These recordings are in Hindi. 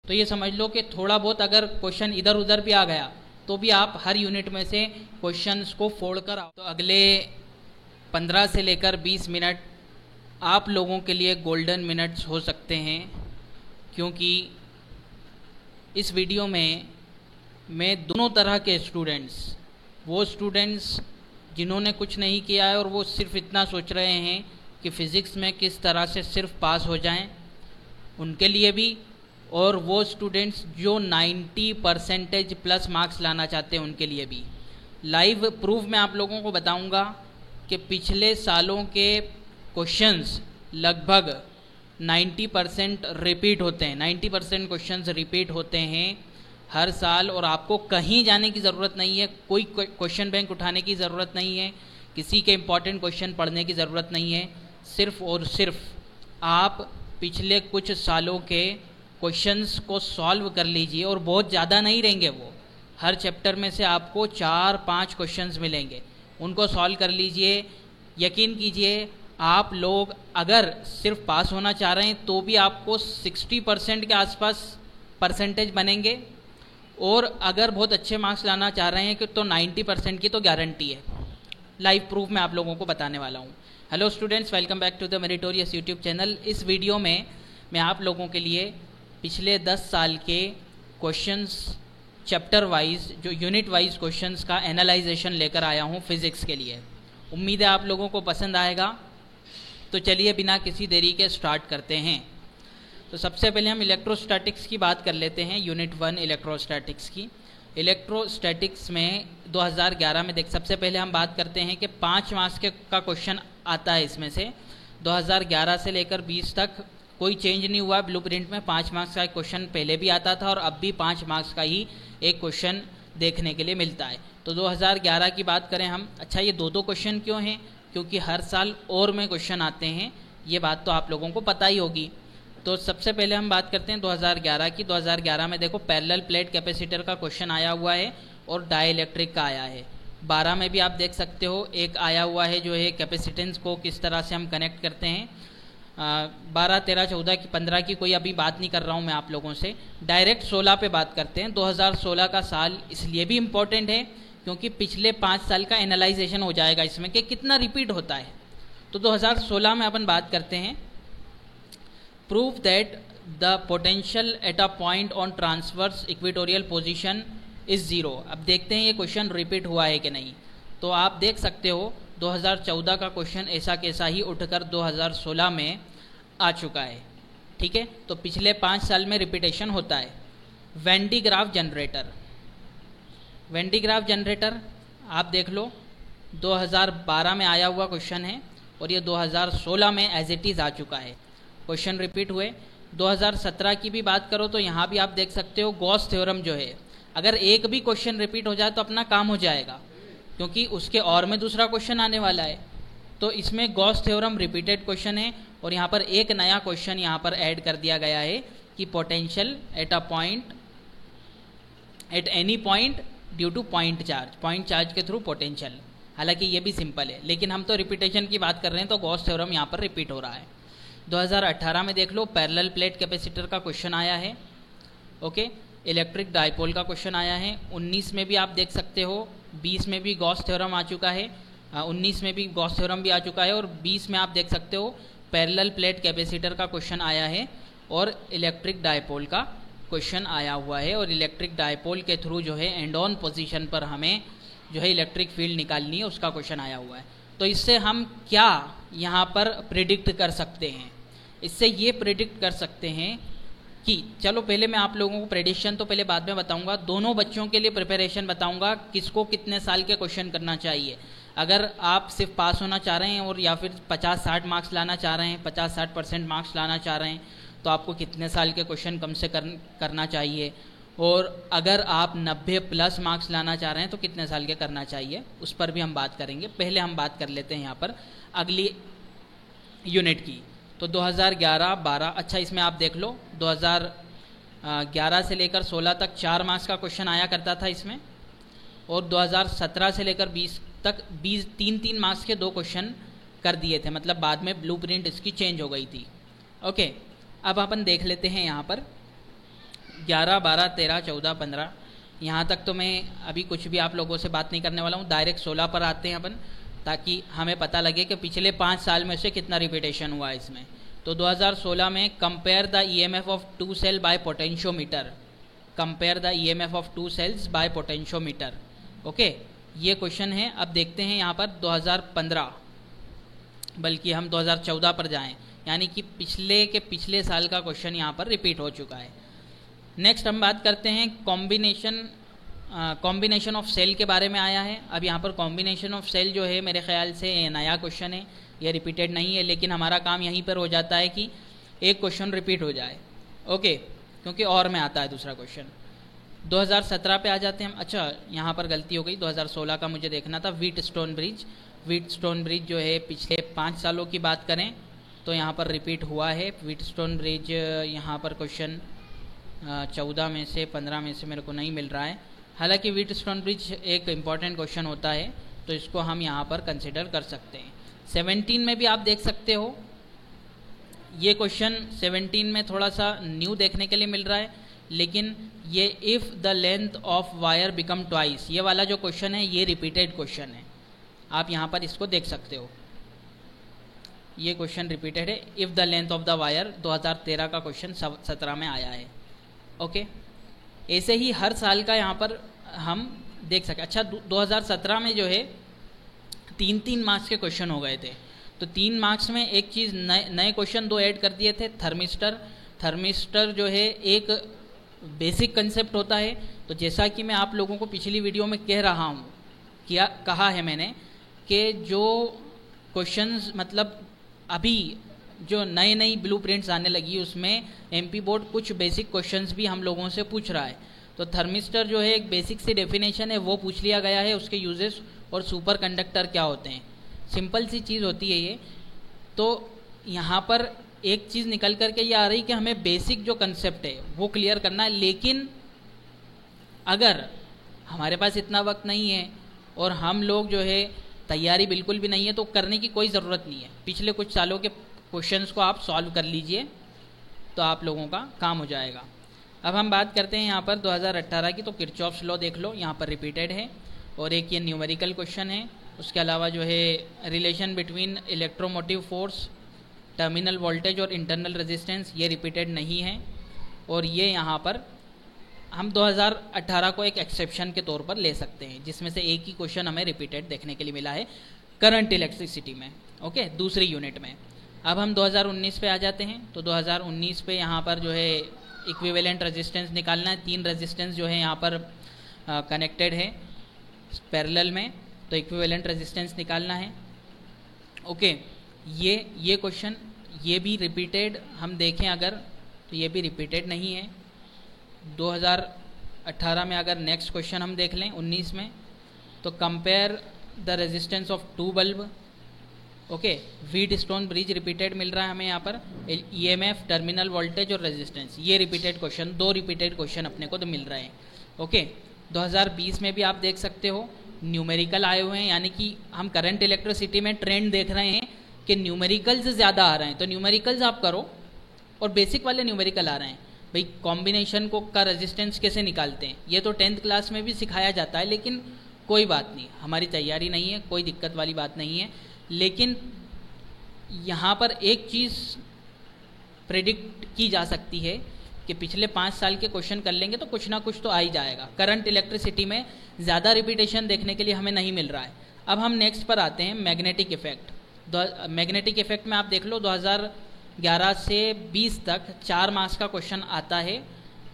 तो ये समझ लो कि थोड़ा बहुत अगर क्वेश्चन इधर उधर भी आ गया तो भी आप हर यूनिट में से क्वेश्चंस को फोड़ कर आओ। तो अगले 15 से लेकर 20 मिनट आप लोगों के लिए गोल्डन मिनट्स हो सकते हैं, क्योंकि इस वीडियो में मैं दोनों तरह के स्टूडेंट्स, वो स्टूडेंट्स जिन्होंने कुछ नहीं किया है और वो सिर्फ इतना सोच रहे हैं कि फ़िज़िक्स में किस तरह से सिर्फ पास हो जाएं, उनके लिए भी, और वो स्टूडेंट्स जो 90% प्लस मार्क्स लाना चाहते हैं उनके लिए भी। लाइव प्रूफ मैं आप लोगों को बताऊंगा कि पिछले सालों के क्वेश्चंस लगभग 90% रिपीट होते हैं। 90% क्वेश्चंस रिपीट होते हैं हर साल, और आपको कहीं जाने की ज़रूरत नहीं है, कोई क्वेश्चन बैंक उठाने की ज़रूरत नहीं है, किसी के इम्पॉर्टेंट क्वेश्चन पढ़ने की ज़रूरत नहीं है। सिर्फ और सिर्फ आप पिछले कुछ सालों के क्वेश्चंस को सॉल्व कर लीजिए, और बहुत ज़्यादा नहीं रहेंगे वो, हर चैप्टर में से आपको 4-5 क्वेश्चंस मिलेंगे, उनको सॉल्व कर लीजिए। यकीन कीजिए आप लोग अगर सिर्फ पास होना चाह रहे हैं तो भी आपको 60% के आसपास परसेंटेज बनेंगे, और अगर बहुत अच्छे मार्क्स लाना चाह रहे हैं कि तो 90% की तो गारंटी है। लाइव प्रूफ मैं आप लोगों को बताने वाला हूँ। Hello students, welcome back to the Meritorious YouTube channel. इस वीडियो में मैं आप लोगों के लिए पिछले 10 साल के क्वेश्चंस चैप्टर वाइज, जो यूनिट वाइज क्वेश्चंस का एनालाइजेशन लेकर आया हूँ फिज़िक्स के लिए। उम्मीद है आप लोगों को पसंद आएगा। तो चलिए बिना किसी देरी के स्टार्ट करते हैं। तो सबसे पहले हम इलेक्ट्रोस्टैटिक्स की बात कर लेते हैं, यूनिट 1 इलेक्ट्रोस्टैटिक्स की। इलेक्ट्रोस्टैटिक्स में 2011 में सबसे पहले हम बात करते हैं कि 5 मार्क्स का क्वेश्चन आता है। इसमें से 2011 से लेकर 20 तक कोई चेंज नहीं हुआ। ब्लूप्रिंट में 5 मार्क्स का एक क्वेश्चन पहले भी आता था और अब भी 5 मार्क्स का ही एक क्वेश्चन देखने के लिए मिलता है। तो 2011 की बात करें हम, अच्छा ये 2-2 क्वेश्चन क्यों हैं? क्योंकि हर साल और में क्वेश्चन आते हैं, ये बात तो आप लोगों को पता ही होगी। तो सबसे पहले हम बात करते हैं 2011 की। 2011 में देखो पैरेलल प्लेट कैपेसिटर का क्वेश्चन आया हुआ है और डाइइलेक्ट्रिक का आया है। 12 में भी आप देख सकते हो एक आया हुआ है, जो है कैपेसिटेंस को किस तरह से हम कनेक्ट करते हैं। 12, 13, 14 की 15 की कोई अभी बात नहीं कर रहा हूँ मैं आप लोगों से, डायरेक्ट 16 पे बात करते हैं। 2016 का साल इसलिए भी इम्पोर्टेंट है क्योंकि पिछले 5 साल का एनालाइजेशन हो जाएगा इसमें कि कितना रिपीट होता है। तो 2016 में अपन बात करते हैं, prove that the potential at a point on transverse equatorial position is 0। अब देखते हैं ये क्वेश्चन रिपीट हुआ है कि नहीं। तो आप देख सकते हो 2014 का क्वेश्चन ऐसा कैसा ही उठकर 2016 में आ चुका है। ठीक है, तो पिछले 5 साल में रिपीटेशन होता है। When D graph generator, when D graph generator आप देख लो 2012 में आया हुआ क्वेश्चन है और ये 2016 में एज इट इज़ आ चुका है। क्वेश्चन रिपीट हुए। 2017 की भी बात करो तो यहाँ भी आप देख सकते हो गॉस थ्योरम जो है, अगर एक भी क्वेश्चन रिपीट हो जाए तो अपना काम हो जाएगा, क्योंकि उसके और में दूसरा क्वेश्चन आने वाला है। तो इसमें गॉस थ्योरम रिपीटेड क्वेश्चन है और यहाँ पर एक नया क्वेश्चन यहाँ पर ऐड कर दिया गया है कि potential at a point at any point due two point charge के थ्रू पोटेंशियल। हालांकि ये भी सिंपल है, लेकिन हम तो रिपीटेशन की बात कर रहे हैं तो गॉस थ्योरम यहाँ पर रिपीट हो रहा है। 2018 में देख लो पैरेलल प्लेट कैपेसिटर का क्वेश्चन आया है। ओके, इलेक्ट्रिक डाइपोल का क्वेश्चन आया है। 19 में भी आप देख सकते हो, 20 में भी गॉस थ्योरम आ चुका है, 19 में भी गॉस थ्योरम भी आ चुका है, और 20 में आप देख सकते हो पैरेलल प्लेट कैपेसिटर का क्वेश्चन आया है और इलेक्ट्रिक डाइपोल का क्वेश्चन आया हुआ है। और इलेक्ट्रिक डाइपोल के थ्रू जो है एंड ऑन पोजीशन पर हमें जो है इलेक्ट्रिक फील्ड निकालनी है, उसका क्वेश्चन आया हुआ है। तो इससे हम क्या यहाँ पर प्रिडिक्ट कर सकते हैं? इससे ये प्रिडिक्ट कर सकते हैं कि, चलो पहले मैं आप लोगों को प्रेडिक्शन तो पहले बाद में बताऊंगा, दोनों बच्चों के लिए प्रिपरेशन बताऊंगा किसको कितने साल के क्वेश्चन करना चाहिए। अगर आप सिर्फ पास होना चाह रहे हैं और या फिर 50-60 मार्क्स लाना चाह रहे हैं, 50-60% मार्क्स लाना चाह रहे हैं, तो आपको कितने साल के क्वेश्चन कम से करना चाहिए, और अगर आप 90+ मार्क्स लाना चाह रहे हैं तो कितने साल के करना चाहिए, उस पर भी हम बात करेंगे। पहले हम बात कर लेते हैं यहाँ पर अगली यूनिट की। तो 2011-12, अच्छा इसमें आप देख लो 2011 से लेकर 16 तक 4 मार्क्स का क्वेश्चन आया करता था इसमें, और 2017 से लेकर 20 तक 3-3 मार्क्स के 2 क्वेश्चन कर दिए थे, मतलब बाद में ब्लूप्रिंट इसकी चेंज हो गई थी। ओके, अब अपन देख लेते हैं यहाँ पर 11, 12, 13, 14, 15 यहाँ तक तो मैं अभी कुछ भी आप लोगों से बात नहीं करने वाला हूँ। डायरेक्ट 16 पर आते हैं अपन, ताकि हमें पता लगे कि पिछले 5 साल में से कितना रिपीटेशन हुआ है इसमें। तो 2016 में compare the EMF of 2 cell by potentiometer, compare the EMF of 2 cells by potentiometer. Okay, ये क्वेश्चन है। अब देखते हैं यहाँ पर 2015, बल्कि हम 2014 पर जाएं, यानी कि पिछले साल का क्वेश्चन यहाँ पर रिपीट हो चुका है। नेक्स्ट हम बात करते हैं कॉम्बिनेशन ऑफ सेल के बारे में आया है। अब यहाँ पर कॉम्बिनेशन ऑफ सेल जो है मेरे ख्याल से नया क्वेश्चन है, ये रिपीटेड नहीं है, लेकिन हमारा काम यहीं पर हो जाता है कि एक क्वेश्चन रिपीट हो जाए। ओके, क्योंकि और में आता है दूसरा क्वेश्चन। 2017 पे आ जाते हैं हम। अच्छा, यहाँ पर गलती हो गई, 2016 का मुझे देखना था। व्हीटस्टोन ब्रिज जो है पिछले 5 सालों की बात करें तो यहाँ पर रिपीट हुआ है। व्हीटस्टोन ब्रिज यहाँ पर क्वेश्चन 14 में से 15 में से मेरे को नहीं मिल रहा है। हालांकि व्हीटस्टोन ब्रिज एक इम्पॉर्टेंट क्वेश्चन होता है, तो इसको हम यहाँ पर कंसिडर कर सकते हैं। 17 में भी आप देख सकते हो, ये क्वेश्चन 17 में थोड़ा सा न्यू देखने के लिए मिल रहा है, लेकिन ये if the length of wire become twice, ये वाला जो क्वेश्चन है ये रिपीटेड क्वेश्चन है। आप यहाँ पर इसको देख सकते हो, ये क्वेश्चन रिपीटेड है। If the length of the wire 2013 का क्वेश्चन 17 में आया है। ओके, ऐसे ही हर साल का यहाँ पर हम देख सकते। अच्छा, 2017 में जो है 3-3 मार्क्स के क्वेश्चन हो गए थे, तो 3 मार्क्स में एक चीज़ नए क्वेश्चन 2 ऐड कर दिए थे। थर्मिस्टर जो है एक बेसिक कंसेप्ट होता है। तो जैसा कि मैं आप लोगों को पिछली वीडियो में कह रहा हूँ, कहा है मैंने कि जो क्वेश्चंस मतलब अभी जो नई ब्लूप्रिंट्स आने लगी उसमें एमपी बोर्ड कुछ बेसिक क्वेश्चंस भी हम लोगों से पूछ रहा है। तो थर्मिस्टर जो है एक बेसिक सी डेफिनेशन है, वो पूछ लिया गया है, उसके यूजेस और सुपर कंडक्टर क्या होते हैं। सिंपल सी चीज़ होती है ये। तो यहाँ पर एक चीज़ निकल करके ये आ रही कि हमें बेसिक जो कंसेप्ट है वो क्लियर करना है, लेकिन अगर हमारे पास इतना वक्त नहीं है और हम लोग जो है तैयारी बिल्कुल भी नहीं है, तो करने की कोई ज़रूरत नहीं है। पिछले कुछ सालों के क्वेश्चंस को आप सॉल्व कर लीजिए तो आप लोगों का काम हो जाएगा। अब हम बात करते हैं यहाँ पर 2018 की। तो किरचॉफ्स लॉ देख लो, यहाँ पर रिपीटेड है, और एक ये न्यूमेरिकल क्वेश्चन है। उसके अलावा जो है relation between electromotive force, terminal voltage और इंटरनल रेजिस्टेंस, ये रिपीटेड नहीं है। और ये यहाँ पर हम 2018 को एक एक्सेप्शन के तौर पर ले सकते हैं, जिसमें से एक ही क्वेश्चन हमें रिपीटेड देखने के लिए मिला है करंट इलेक्ट्रिसिटी में। ओके, दूसरी यूनिट में। अब हम 2019 पे आ जाते हैं। तो 2019 पे यहाँ पर जो है इक्विवेलेंट रेजिस्टेंस निकालना है। 3 रेजिस्टेंस जो है यहाँ पर कनेक्टेड है पैरेलल में, तो इक्विवेलेंट रेजिस्टेंस निकालना है। ओके, ये क्वेश्चन ये भी रिपीटेड हम देखें अगर, तो ये भी रिपीटेड नहीं है। 2018 में अगर नेक्स्ट क्वेश्चन हम देख लें 19 में, तो compare the resistance of 2 bulb. Okay, Wheatstone bridge repeated मिल रहा है हमें यहाँ पर। ईएमएफ, टर्मिनल वोल्टेज और रेजिस्टेंस, ये रिपीटेड क्वेश्चन, 2 रिपीटेड क्वेश्चन अपने को तो मिल रहे हैं। ओके, 2020 में भी आप देख सकते हो न्यूमेरिकल आए हुए हैं, यानी कि हम करंट इलेक्ट्रिसिटी में ट्रेंड देख रहे हैं कि न्यूमेरिकल्स ज़्यादा आ रहे हैं। तो न्यूमेरिकल्स आप करो, और बेसिक वाले न्यूमेरिकल आ रहे हैं। भाई कॉम्बिनेशन को का रेजिस्टेंस कैसे निकालते हैं, ये तो 10th क्लास में भी सिखाया जाता है, लेकिन कोई बात नहीं, हमारी तैयारी नहीं है, कोई दिक्कत वाली बात नहीं है। लेकिन यहाँ पर एक चीज़ प्रेडिक्ट की जा सकती है कि पिछले 5 साल के क्वेश्चन कर लेंगे तो कुछ ना कुछ तो आ ही जाएगा। करंट इलेक्ट्रिसिटी में ज़्यादा रिपीटेशन देखने के लिए हमें नहीं मिल रहा है। अब हम नेक्स्ट पर आते हैं, मैग्नेटिक इफेक्ट। मैग्नेटिक इफेक्ट में आप देख लो 2011 से 20 तक 4 मार्क्स का क्वेश्चन आता है,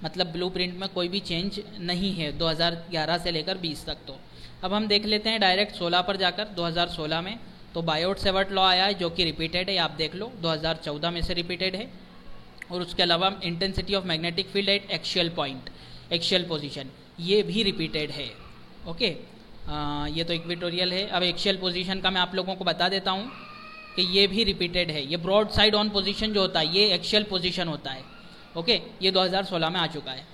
मतलब ब्लूप्रिंट में कोई भी चेंज नहीं है 2011 से लेकर 20 तक। तो अब हम देख लेते हैं डायरेक्ट 16 पर जाकर। 2016 में तो बायोट-सेवर्ट लॉ आया है, जो कि रिपीटेड है, आप देख लो 2014 में से रिपीटेड है। और उसके अलावा intensity of magnetic field at axial point, axial position, ये भी रिपीटेड है। ओके, ये तो इक्वेटोरियल है। अब एक्शियल पोजीशन का मैं आप लोगों को बता देता हूँ कि ये भी रिपीटेड है। ये ब्रॉड साइड ऑन पोजीशन जो होता है ये एक्शियल पोजीशन होता है। ओके, ये 2016 में आ चुका है।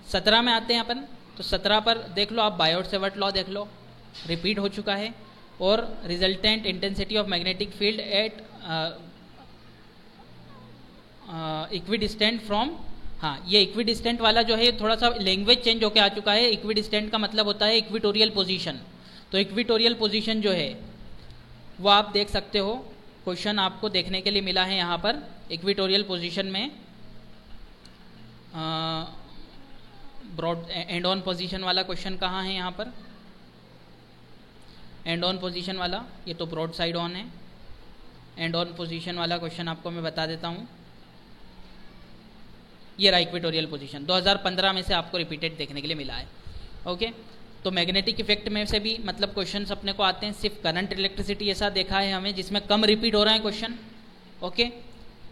17 में आते हैं अपन। तो 17 पर देख लो आप, बायोट-सेवर्ट लॉ देख लो, रिपीट हो चुका है। और resultant intensity of magnetic field at equidistant from हाँ, ये इक्विडिस्टेंट वाला जो है थोड़ा सा लैंग्वेज चेंज होकर आ चुका है। इक्विडिस्टेंट का मतलब होता है इक्विटोरियल पोजीशन। तो इक्विटोरियल पोजीशन जो है वो आप देख सकते हो, क्वेश्चन आपको देखने के लिए मिला है यहाँ पर। इक्विटोरियल पोजीशन में ब्रॉड एंड ऑन पोजीशन वाला क्वेश्चन कहाँ है यहाँ पर? एंड ऑन पोजीशन वाला, ये तो ब्रॉड साइड ऑन है। एंड ऑन पोजीशन वाला क्वेश्चन आपको मैं बता देता हूँ। ये रहा इक्वेटोरियल पोजीशन, 2015 में से आपको रिपीटेड देखने के लिए मिला है। ओके, तो मैग्नेटिक इफेक्ट में से भी मतलब क्वेश्चंस अपने को आते हैं। सिर्फ करंट इलेक्ट्रिसिटी ऐसा देखा है हमें जिसमें कम रिपीट हो रहा है क्वेश्चन। ओके,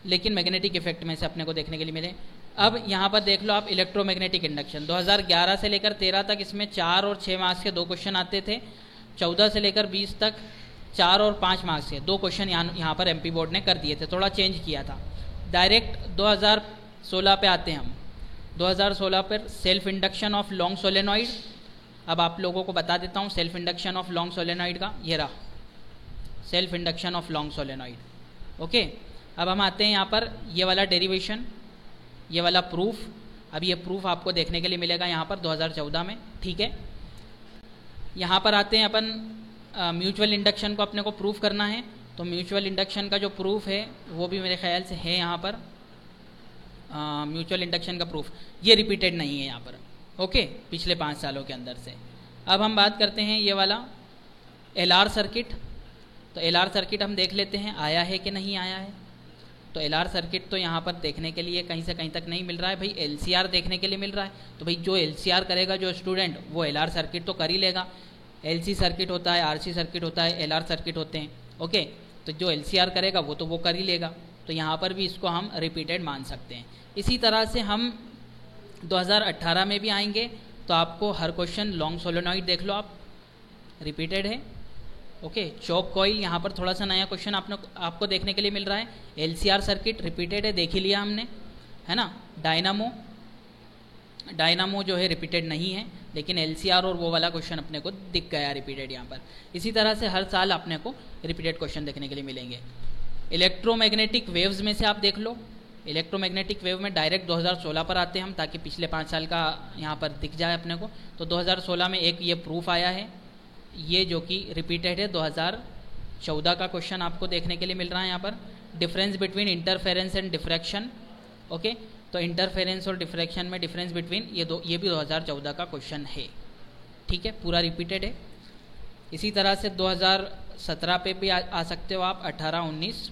लेकिन मैग्नेटिक इफेक्ट में से अपने को देखने के लिए मिले। अब यहाँ पर देख लो आप, इलेक्ट्रोमैग्नेटिक इंडक्शन 2011 से लेकर 13 तक इसमें 4 और 6 मार्क्स के 2 क्वेश्चन आते थे। 14 से लेकर 20 तक 4 और 5 मार्क्स के 2 क्वेश्चन यहाँ पर एमपी बोर्ड ने कर दिए थे, थोड़ा चेंज किया था। डायरेक्ट 2016 पे आते हैं हम। 2016 पर self induction of long solenoid. अब आप लोगों को बता देता हूँ self induction of long solenoid का, ये रहा self induction of long solenoid. Okay, अब हम आते हैं यहाँ पर, ये वाला डेरिवेशन, ये वाला प्रूफ। अब ये प्रूफ आपको देखने के लिए मिलेगा यहाँ पर 2014 में। ठीक है, यहाँ पर आते हैं अपन, म्यूचुअल इंडक्शन को अपने को प्रूफ करना है। तो म्यूचुअल इंडक्शन का जो प्रूफ है वो भी मेरे ख्याल से है यहाँ पर। म्यूचुअल इंडक्शन का प्रूफ ये रिपीटेड नहीं है यहाँ पर। ओके, पिछले 5 सालों के अंदर से। अब हम बात करते हैं ये वाला एलआर सर्किट। तो एलआर सर्किट हम देख लेते हैं आया है कि नहीं आया है। तो एलआर सर्किट तो यहाँ पर देखने के लिए कहीं से कहीं तक नहीं मिल रहा है भाई, एलसीआर देखने के लिए मिल रहा है। तो भाई जो एलसीआर करेगा जो स्टूडेंट, वो एलआर सर्किट तो कर ही लेगा। एलसी सर्किट होता है, आरसी सर्किट होता है, एलआर सर्किट होते हैं। ओके, तो जो एलसीआर करेगा वो तो वो कर ही लेगा। तो यहाँ पर भी इसको हम रिपीटेड मान सकते हैं। इसी तरह से हम 2018 में भी आएंगे तो आपको हर क्वेश्चन लॉन्ग सोलेनॉइड देख लो आप, रिपीटेड है। ओके, चौक कॉइल, यहाँ पर थोड़ा सा नया क्वेश्चन आपको देखने के लिए मिल रहा है। एलसीआर सर्किट रिपीटेड है, देख ही लिया हमने, है ना। डायनामो जो है रिपीटेड नहीं है, लेकिन एलसीआर और वो वाला क्वेश्चन अपने को दिख गया रिपीटेड यहाँ पर। इसी तरह से हर साल अपने को रिपीटेड क्वेश्चन देखने के लिए मिलेंगे। इलेक्ट्रोमैग्नेटिक वेव्स में से आप देख लो, इलेक्ट्रोमैग्नेटिक वेव में डायरेक्ट 2016 पर आते हैं हम, ताकि पिछले 5 साल का यहाँ पर दिख जाए अपने को। तो 2016 में एक ये प्रूफ आया है, ये जो कि रिपीटेड है। 2014 का क्वेश्चन आपको देखने के लिए मिल रहा है यहाँ पर, difference between interference and diffraction. Okay, तो इंटरफेरेंस और डिफ्रैक्शन में डिफरेंस बिटवीन ये भी 2014 का क्वेश्चन है। ठीक है, पूरा रिपीटेड है। इसी तरह से 2017 पे भी आ सकते हो आप, 18, 19,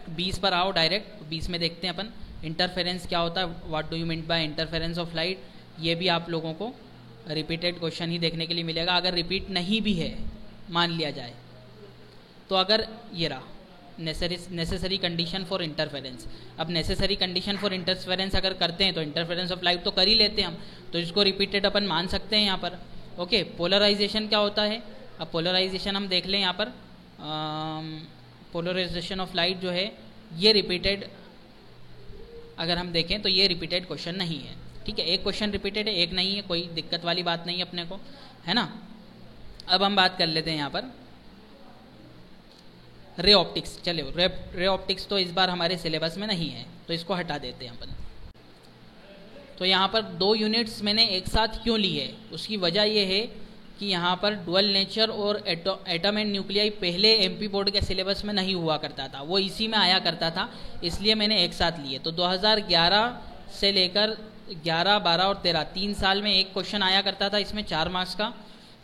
20 पर आओ डायरेक्ट। 20 में देखते हैं अपन इंटरफेरेंस क्या होता है, what do you mean by interference of light. ये भी आप लोगों को रिपीटेड क्वेश्चन ही देखने के लिए मिलेगा। अगर रिपीट नहीं भी है मान लिया जाए तो, अगर ये रहा नेसेसरी कंडीशन फॉर इंटरफेरेंस। अब नेसेसरी कंडीशन फॉर इंटरफेरेंस अगर करते हैं तो इंटरफेरेंस ऑफ लाइट तो कर ही लेते हैं हम, तो इसको रिपीटेड अपन मान सकते हैं यहाँ पर। ओके, पोलराइजेशन क्या होता है? अब पोलराइजेशन हम देख लें यहाँ पर, पोलराइजेशन ऑफ लाइट जो है ये रिपीटेड अगर हम देखें तो ये रिपीटेड क्वेश्चन नहीं है। ठीक है, एक क्वेश्चन रिपीटेड है, एक नहीं है, कोई दिक्कत वाली बात नहीं है अपने को, है ना। अब हम बात कर लेते हैं यहाँ पर रे ऑप्टिक्स। चलो, रे ऑप्टिक्स तो इस बार हमारे सिलेबस में नहीं है, तो इसको हटा देते हैं अपन। तो यहाँ पर 2 यूनिट्स मैंने एक साथ क्यों ली है, उसकी वजह यह है कि यहाँ पर डुअल नेचर और एटम एंड न्यूक्लियाई पहले एमपी बोर्ड के सिलेबस में नहीं हुआ करता था, वो इसी में आया करता था, इसलिए मैंने एक साथ लिए। तो 2011 से लेकर 11, 12 और 13 3 साल में एक क्वेश्चन आया करता था, इसमें 4 मार्क्स का।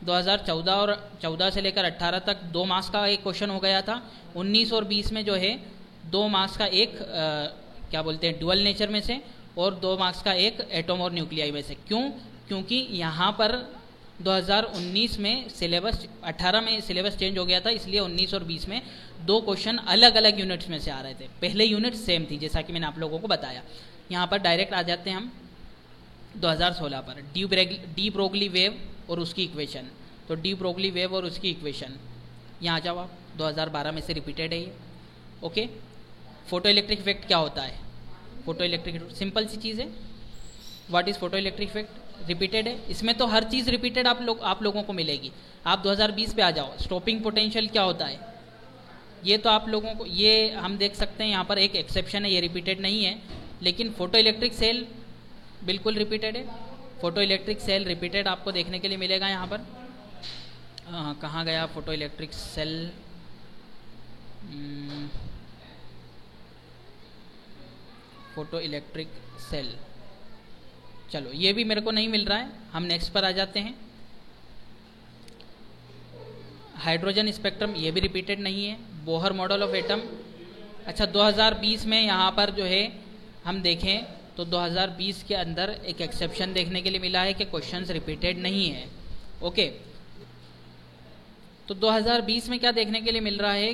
2014 और 14 से लेकर 18 तक 2 मार्क्स का एक क्वेश्चन हो गया था। 19 और 20 में जो है 2 मार्क्स का एक क्या बोलते हैं डुअल नेचर में से, और 2 मार्क्स का एक एटम और न्यूक्लियाई में से। क्यों? क्योंकि यहाँ पर 2019 में सिलेबस, 18 में सिलेबस चेंज हो गया था, इसलिए 19 और 20 में 2 क्वेश्चन अलग अलग यूनिट्स में से आ रहे थे। पहले यूनिट सेम थी, जैसा कि मैंने आप लोगों को बताया। यहाँ पर डायरेक्ट आ जाते हैं हम 2016 पर, डी ब्रोगली वेव और उसकी इक्वेशन। तो डी ब्रोगली वेव और उसकी इक्वेशन, यहाँ आ जाओ आप, 2012 में से रिपीटेड है ये। ओके, फोटो इलेक्ट्रिक इफेक्ट क्या होता है? फोटो इलेक्ट्रिक सिंपल सी चीज़ है, what is photo electric effect, repeated है। इसमें तो हर चीज़ रिपीटेड आप लोगों को मिलेगी। आप 2020 पे आ जाओ, स्टॉपिंग पोटेंशियल क्या होता है, ये तो आप लोगों को, ये हम देख सकते हैं यहाँ पर एक एक्सेप्शन है, ये रिपीटेड नहीं है, लेकिन फोटो इलेक्ट्रिक सेल बिल्कुल रिपीटेड है। फोटो इलेक्ट्रिक सेल रिपीटेड आपको देखने के लिए मिलेगा यहाँ पर। कहाँ गया photoelectric cell? Photoelectric cell, चलो ये भी मेरे को नहीं मिल रहा है, हम नेक्स्ट पर आ जाते हैं। हाइड्रोजन स्पेक्ट्रम, ये भी रिपीटेड नहीं है। बोहर मॉडल ऑफ एटम, अच्छा 2020 में यहाँ पर जो है हम देखें तो 2020 के अंदर एक एक्सेप्शन देखने के लिए मिला है कि क्वेश्चंस रिपीटेड नहीं है। ओके, तो 2020 में क्या देखने के लिए मिल रहा है,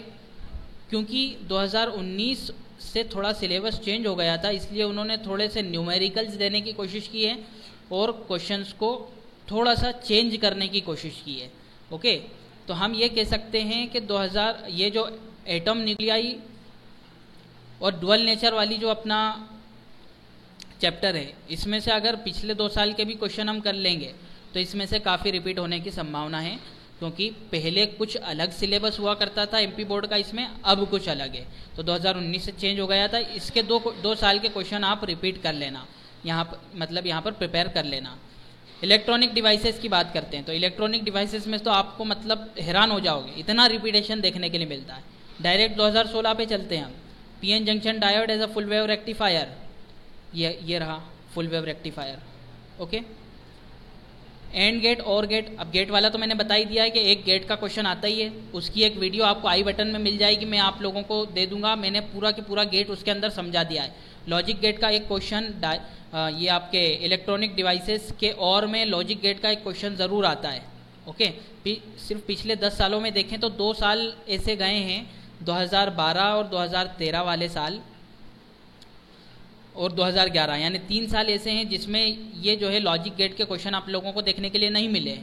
क्योंकि 2019 से थोड़ा सिलेबस चेंज हो गया था, इसलिए उन्होंने थोड़े से न्यूमेरिकल्स देने की कोशिश की है और क्वेश्चंस को थोड़ा सा चेंज करने की कोशिश की है। ओके, तो हम ये कह सकते हैं कि 2000 ये जो एटम न्यूक्लियाई और डुअल नेचर वाली जो अपना चैप्टर है, इसमें से अगर पिछले 2 साल के भी क्वेश्चन हम कर लेंगे तो इसमें से काफ़ी रिपीट होने की संभावना है, क्योंकि पहले कुछ अलग सिलेबस हुआ करता था एमपी बोर्ड का, इसमें अब कुछ अलग है। तो 2019 से चेंज हो गया था, इसके 2 साल के क्वेश्चन आप रिपीट कर लेना यहाँ पर, मतलब यहाँ पर प्रिपेयर कर लेना। इलेक्ट्रॉनिक डिवाइसेस की बात करते हैं तो इलेक्ट्रॉनिक डिवाइसेस में तो आपको मतलब हैरान हो जाओगे, इतना रिपीटेशन देखने के लिए मिलता है। डायरेक्ट 2016 पे चलते हैं हम। PN junction diode as a full wave rectifier, ये रहा full wave rectifier. Okay, and gate और गेट, अब गेट वाला तो मैंने बता ही दिया है कि एक गेट का क्वेश्चन आता ही है, उसकी एक वीडियो आपको आई बटन में मिल जाएगी, मैं आप लोगों को दे दूंगा, मैंने पूरा के पूरा गेट उसके अंदर समझा दिया है। लॉजिक गेट का एक क्वेश्चन ये आपके इलेक्ट्रॉनिक डिवाइसेस के और में लॉजिक गेट का एक क्वेश्चन ज़रूर आता है। ओके, सिर्फ पिछले 10 सालों में देखें तो 2 साल ऐसे गए हैं, 2012 और 2013 वाले साल और 2011, यानी 3 साल ऐसे हैं जिसमें ये जो है लॉजिक गेट के क्वेश्चन आप लोगों को देखने के लिए नहीं मिले,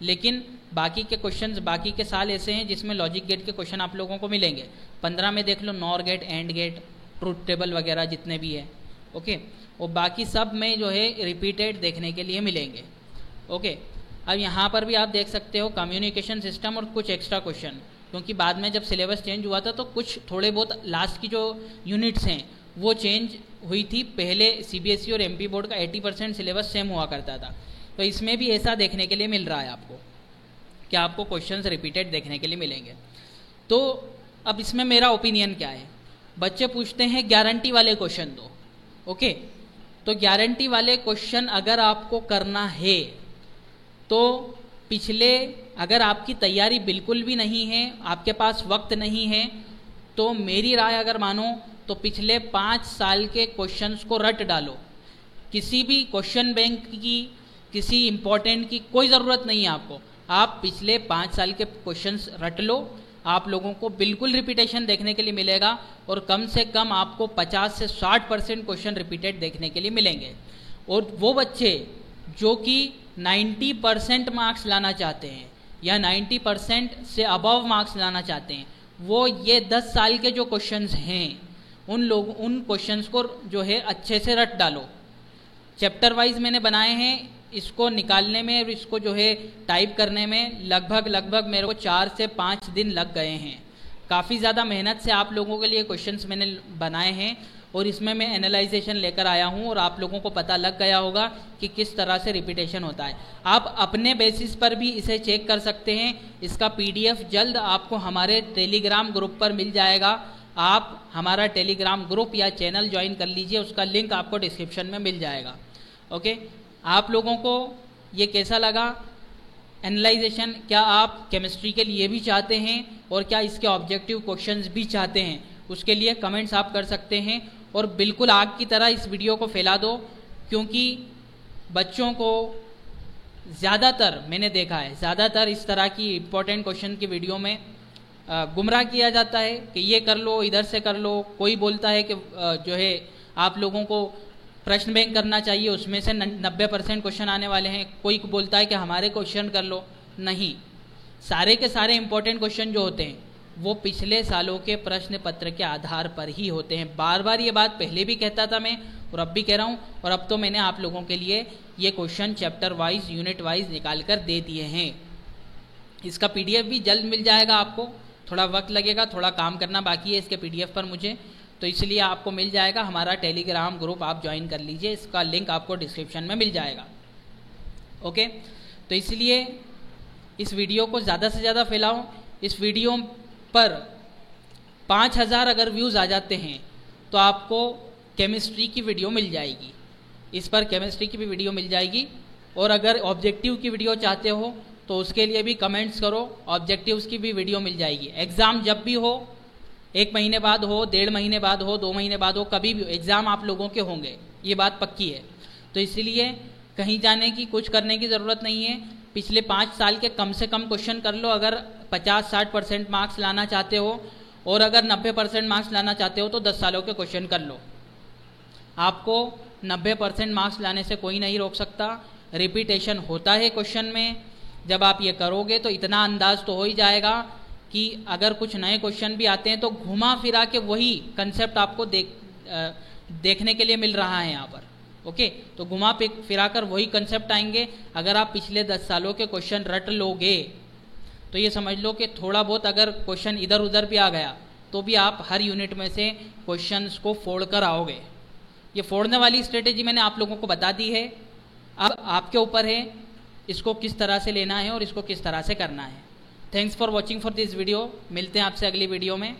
लेकिन बाकी के क्वेश्चंस बाकी के साल ऐसे हैं जिसमें लॉजिक गेट के क्वेश्चन आप लोगों को मिलेंगे। 15 में देख लो nor gate, and gate, truth table वगैरह जितने भी है। ओके, और बाकी सब में जो है रिपीटेड देखने के लिए मिलेंगे। ओके, अब यहाँ पर भी आप देख सकते हो कम्युनिकेशन सिस्टम और कुछ एक्स्ट्रा क्वेश्चन, क्योंकि बाद में जब सिलेबस चेंज हुआ था तो कुछ थोड़े बहुत लास्ट की जो यूनिट्स हैं वो चेंज हुई थी। पहले सीबीएसई और एमपी बोर्ड का 80% सिलेबस सेम हुआ करता था, तो इसमें भी ऐसा देखने के लिए मिल रहा है आपको कि आपको क्वेश्चंस रिपीटेड देखने के लिए मिलेंगे। तो अब इसमें मेरा ओपिनियन क्या है, बच्चे पूछते हैं गारंटी वाले क्वेश्चन दो। ओके, तो गारंटी वाले क्वेश्चन अगर आपको करना है तो पिछले, अगर आपकी तैयारी बिल्कुल भी नहीं है, आपके पास वक्त नहीं है, तो मेरी राय अगर मानो तो पिछले 5 साल के क्वेश्चंस को रट डालो। किसी भी क्वेश्चन बैंक की, किसी इंपॉर्टेंट की कोई ज़रूरत नहीं है आपको, आप पिछले 5 साल के क्वेश्चंस रट लो, आप लोगों को बिल्कुल रिपीटेशन देखने के लिए मिलेगा और कम से कम आपको 50 से 60% क्वेश्चन रिपीटेड देखने के लिए मिलेंगे। और वो बच्चे जो कि 90% मार्क्स लाना चाहते हैं या 90% से अबव मार्क्स लाना चाहते हैं, वो ये 10 साल के जो क्वेश्चंस हैं उन क्वेश्चंस को जो है अच्छे से रट डालो। चैप्टर वाइज मैंने बनाए हैं, इसको निकालने में और इसको जो है टाइप करने में लगभग मेरे को 4 से 5 दिन लग गए हैं। काफ़ी ज़्यादा मेहनत से आप लोगों के लिए क्वेश्चंस मैंने बनाए हैं और इसमें मैं एनालाइजेशन लेकर आया हूं और आप लोगों को पता लग गया होगा कि किस तरह से रिपीटेशन होता है। आप अपने बेसिस पर भी इसे चेक कर सकते हैं। इसका पीडीएफ जल्द आपको हमारे टेलीग्राम ग्रुप पर मिल जाएगा। आप हमारा टेलीग्राम ग्रुप या चैनल ज्वाइन कर लीजिए, उसका लिंक आपको डिस्क्रिप्शन में मिल जाएगा। ओके, आप लोगों को ये कैसा लगा एनालाइजेशन? क्या आप केमिस्ट्री के लिए भी चाहते हैं और क्या इसके ऑब्जेक्टिव क्वेश्चंस भी चाहते हैं? उसके लिए कमेंट्स आप कर सकते हैं और बिल्कुल आग की तरह इस वीडियो को फैला दो, क्योंकि बच्चों को ज़्यादातर मैंने देखा है, ज़्यादातर इस तरह की इम्पोर्टेंट क्वेश्चन की वीडियो में गुमराह किया जाता है कि ये कर लो, इधर से कर लो। कोई बोलता है कि जो है आप लोगों को प्रश्न बैंक करना चाहिए, उसमें से 90% क्वेश्चन आने वाले हैं। कोई बोलता है कि हमारे क्वेश्चन कर लो। नहीं, सारे के सारे इम्पोर्टेंट क्वेश्चन जो होते हैं वो पिछले सालों के प्रश्न पत्र के आधार पर ही होते हैं। बार बार ये बात पहले भी कहता था मैं और अब भी कह रहा हूँ, और अब तो मैंने आप लोगों के लिए ये question chapter wise, unit wise निकाल कर दे दिए हैं। इसका पीडीएफ भी जल्द मिल जाएगा आपको, थोड़ा वक्त लगेगा, थोड़ा काम करना बाकी है इसके पीडीएफ पर मुझे। तो इसलिए आपको मिल जाएगा हमारा टेलीग्राम ग्रुप, आप ज्वाइन कर लीजिए, इसका लिंक आपको डिस्क्रिप्शन में मिल जाएगा। ओके, तो इसलिए इस वीडियो को ज़्यादा से ज़्यादा फैलाओ। इस वीडियो पर 5000 अगर व्यूज़ आ जाते हैं तो आपको केमिस्ट्री की वीडियो मिल जाएगी, इस पर केमिस्ट्री की भी वीडियो मिल जाएगी। और अगर ऑब्जेक्टिव की वीडियो चाहते हो तो उसके लिए भी कमेंट्स करो, ऑब्जेक्टिव्स की भी वीडियो मिल जाएगी। एग्ज़ाम जब भी हो, 1 महीने बाद हो, 1.5 महीने बाद हो, 2 महीने बाद हो, कभी भी एग्ज़ाम आप लोगों के होंगे, ये बात पक्की है। तो इसलिए कहीं जाने की, कुछ करने की ज़रूरत नहीं है। पिछले 5 साल के कम से कम क्वेश्चन कर लो अगर 50-60% मार्क्स लाना चाहते हो, और अगर 90% मार्क्स लाना चाहते हो तो 10 सालों के क्वेश्चन कर लो। आपको 90% मार्क्स लाने से कोई नहीं रोक सकता। रिपीटेशन होता है क्वेश्चन में, जब आप ये करोगे तो इतना अंदाज तो हो ही जाएगा कि अगर कुछ नए क्वेश्चन भी आते हैं तो घुमा फिरा के वही कंसेप्ट आपको देखने के लिए मिल रहा है यहाँ पर। ओके, तो घुमा फिरा कर वही कंसेप्ट आएंगे। अगर आप पिछले 10 सालों के क्वेश्चन रट लोगे तो ये समझ लो कि थोड़ा बहुत अगर क्वेश्चन इधर उधर भी आ गया तो भी आप हर यूनिट में से क्वेश्चंस को फोड़ कर आओगे। ये फोड़ने वाली स्ट्रेटेजी मैंने आप लोगों को बता दी है। अब आपके ऊपर है इसको किस तरह से लेना है और इसको किस तरह से करना है। Thanks for watching for this video. मिलते हैं आपसे अगली वीडियो में।